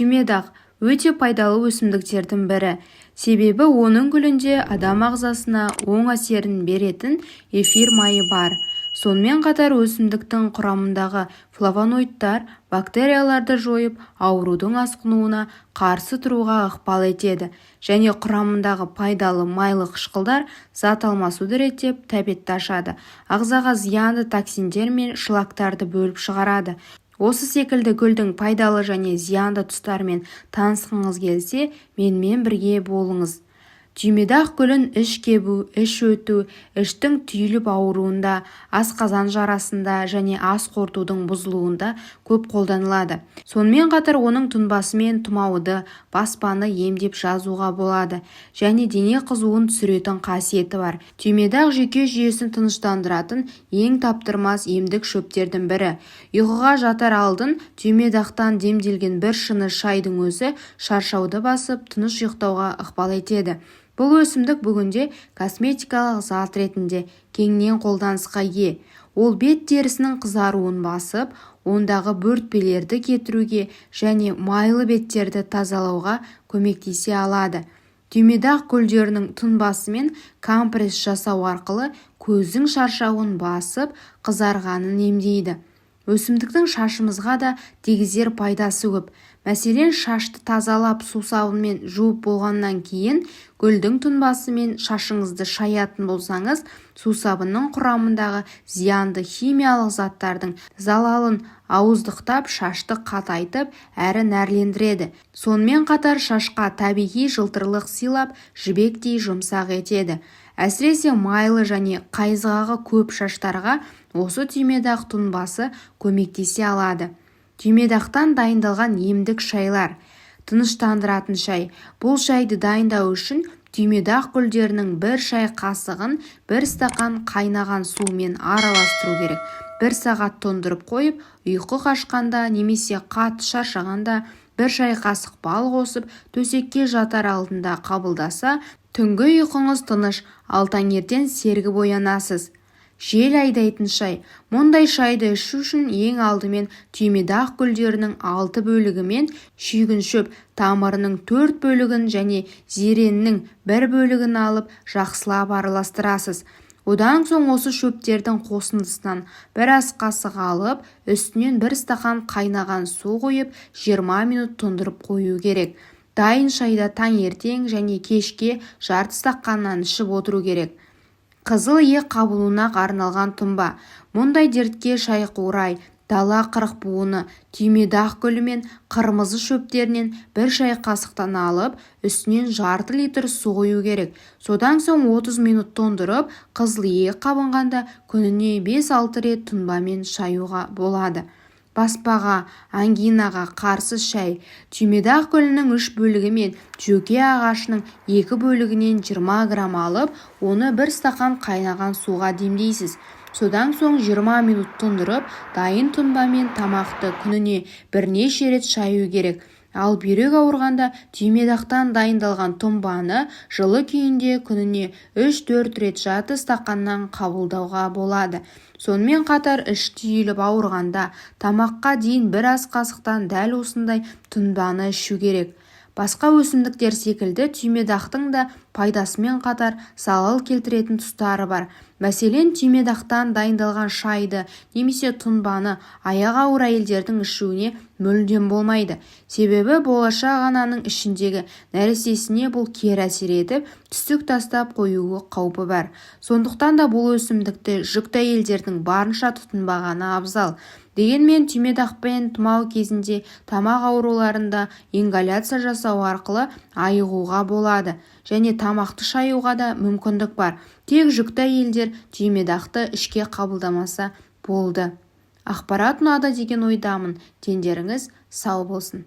Түймедақ өте пайдалы өсімдіктердің бірі. Себебі оның гүлінде адам ағзасына оң әсерін беретін эфир майы бар. Сонымен қатар өсімдіктің құрамындағы флавоноидтар бактерияларды жойып, аурудың асқынуына қарсы тұруға ықпал етеді және құрамындағы пайдалы майлы қышқылдар зат алмасуды реттеп, тәбетті ашады. Ағзаға зиянды токсиндер мен шлактарды бөліп шығарады. Осы секілді гүлдің пайдалы және зиянды тұстарымен танысқыңыз келсе, менімен бірге болыңыз. Түймедақ гүлін іш кебу, іш өту, іштің түйіліп ауруында, асқазан жарасында және ас қорытудың бұзылуында көп қолданылады. Сонымен қатар оның тұнбасы мен тұмауды, баспаны емдеп жазуға болады және дене қызуын түсіретін қасиеті бар. Түймедақ жүйке жүйесін тыныштандыратын ең таптырмас емдік шөптердің бірі. Ұйқыға жатар алдын түймедақтан демделген бір шыны шайдың өзі шаршауды басып, тыныш ұйықтауға ықпал етеді. Бұл өсімдік бүгінде косметикалық зат ретінде кеңінен қолданысқа ие. Ол бет терісінің қызаруын басып, ондағы бөртпелерді кетіруге және майлы беттерді тазалауға көмектесе алады. Түймедақ гүлдерінің тұнбасымен компресс жасау арқылы көздің шаршауын басып, қызарғанын емдейді. Өсімдіктің шашымызға да тигізер пайдасы көп. Мәселен, шашты тазалап сусабынмен жуып болғаннан кейін гүлдің тұнбасы мен шашыңызды шаятын болсаңыз, сусабынның құрамындағы зиянды химиялық заттардың залалын ауыздықтап, шашты қатайтып, әрі нәрлендіреді. Сонымен қатар шашқа табиғи жылтырлық сыйлап, жібектей жұмсақ етеді. Әсіресе майлы және қайызғағы көп шаштарға осы түймедақ тұнбасы көмектесе алады. Түймедақтан дайындалған емдік шайлар. Тыныштандыратын шай. Бұл шайды дайындау үшін түймедақ гүлдерінің бір шай қасығын бір стақан қайнаған сумен араластыру керек. 1 сағат тоңдырып қойып, ұйқы қашқанда немесе қатты шаршағанда 1 шай қасық бал қосып, төсекке жатар алдында қабылдаса, түнгі ұйқыңыз тыныш, ал таңертең сергіп оянасыз. Жел айдайтын шай. Мұндай шайды ішу үшін ең алдымен түймедақ гүлдерінің 6 бөлігі мен шүйгіншөп тамырының 4 бөлігін және зереннің 1 бөлігін алып жақсылап араластырасыз. Одан соң осы шөптердің қосындысынан 1 ас қасық алып, үстінен 1 стақан қайнаған су қойып, 20 минут тоңдырып қою керек. Дайын шайда таңертең және кешке жарты стақаннан ішіп отыру керек. Қызыл иек қабынуына арналған тұнба. Мұндай дертке шайқурай, дала қырық буыны, түймедақ гүлі мен қырмызы шөптерінен 1 шай қасықтан алып, үстінен жарты литр су қою керек. Содан соң 30 минут тоңдырып, қызыл иек қабынғанда күніне 5-6 рет тұнбамен шаюға болады. Баспаға, ангинаға қарсы шай. Түймедақ гүлінің 3 бөлігі мен жөке ағашының 2 бөлігінен 20 грамм алып, оны 1 стақан қайнаған суға демдейсіз. Содан соң 20 минут тоңдырып, дайын тұнбамен тамақты күніне бірнеше рет шаю керек. Ал бүйрек ауырғанда түймедақтан дайындалған тұнбаны жылы күйінде күніне 3-4 рет жарты стақаннан қабылдауға болады. Сонымен қатар іш түйіліп ауырғанда тамаққа дейін 1 ас қасықтан дәл осындай тұнбаны ішу керек. Басқа өсімдіктер секілді түймедақтың да пайдасымен қатар залал келтіретін тұстары бар. Мәселен, түймедақтан дайындалған шайды немесе тұнбаны аяғы ауыр әйелдердің ішуіне мүлдем болмайды. Себебі болашақ ананың ішіндегі нәрестесіне бұл кері әсер етіп, түстік тастап қоюы қаупі бар. Сондықтан да бұл өсімдікті жүкті әйелдердің барынша тұтынбағаны абзал. Дегенмен түймедақпен тұмау кезінде тамақ ауруларында ингаляция жасау арқылы айығуға болады және тамақты шаюға да мүмкіндік бар. Тек жүкті әйелдер түймедақты ішке қабылдамаса болды. Ақпарат ұнады деген ойдамын. Дендеріңіз сау болсын.